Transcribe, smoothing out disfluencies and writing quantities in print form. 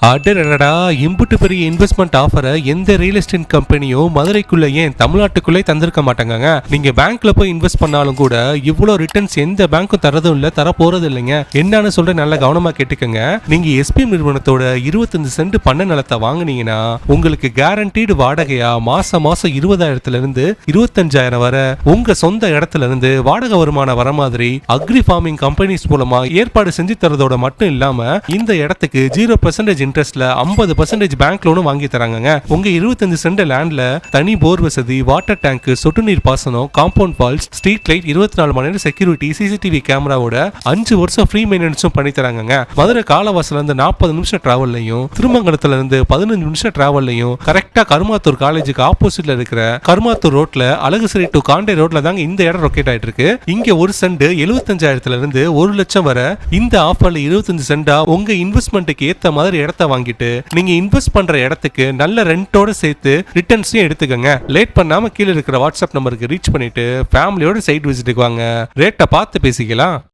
அடடடா! இம்புட்டு பெரிய இன்வெஸ்ட்மெண்ட் ஆஃபரை எந்த ரியல் எஸ்டேட் கம்பெனியும் மதுரைக்குள்ள ஏன் தமிழ்நாட்டுக்குள்ளே தந்திருக்க மாட்டாங்க. நீங்க பேங்க்ல போய் இன்வெஸ்ட் பண்ணாலும் கூட இவ்வளோ ரிட்டர்ன்ஸ் எந்த பேங்க்கும் தரதும் இல்லை, தர போறது இல்லைங்க. என்னன்னு சொல்ற நல்லா கவனமா கேட்டுக்கங்க. நீங்க எஸ்பிஎம் நிறுவனத்தோட 25 சென்ட் பண்ண நிலத்தை வாங்குனீங்கன்னா உங்களுக்கு கேரண்டீடு வாடகையா மாசம் 20,000 இருந்து 25,000 வரை உங்க சொந்த இடத்துல இருந்து வாடகை வருமானம் வர மாதிரி அக்ரி ஃபார்மிங் கம்பெனிஸ் மூலமா ஏற்பாடு செஞ்சு தரதோட மட்டும் இல்லாம இந்த இடத்துக்கு 0% இன்ட்ரெஸ்ட்ல 50% பேங்க் லோனும் வாங்கி தராங்க. உங்க 25 சென்ட் லேண்ட்ல தனி போர் வசதி, வாட்டர் டேங்க், சொட்டு நீர் பாசனம், காம்பவுண்ட் வால்ஸ், ஸ்ட்ரீட் லைட், 24 மணி நேரம் செக்யூரிட்டி, சிசிடிவி கேமராவோட 5 வருஷம் ஃப்ரீ மெயின்டெனன்ஸும் பண்ணி தராங்க. மதுரை காலவாசல இருந்து 40 நிமிஷம் டிராவல்லையும், திருமங்கலத்துல இருந்து 15 நிமிஷம் டிராவல்லையும், கரெக்டா கருமாத்தூர் காலேஜுக்கு ஆப்போசிட்ல இருக்கிற கருமாத்தூர் ரோட்ல அழகுசிரி டு காண்டே ரோட்ல தாங்க இந்த இடம் லொக்கேட் ஆயிட்டு இருக்கு. இங்க ஒரு சென்ட் 75,000 இருந்து 1 லட்சம் வரை இந்த ஆஃபர்ல 25 சென்டா உங்க இன்வெஸ்ட்மெண்ட்டுக்கு ஏத்த மாதிரி இடத்தை வாங்கிட்டு நீங்க இன்வெஸ்ட் பண்ற இடத்துக்கு நல்ல ரெண்டோட சேர்த்து ரிட்டர்ன்ஸையும் எடுத்துக்கங்க. லேட் பண்ணாம கீழே இருக்கிற வாட்ஸ்அப் நம்பருக்கு ரீச் பண்ணிட்டு ஃபேமிலியோட சைட் விசிட்டுக்கு வாங்க. ரேட்டை பார்த்து பேசிக்கலாம்.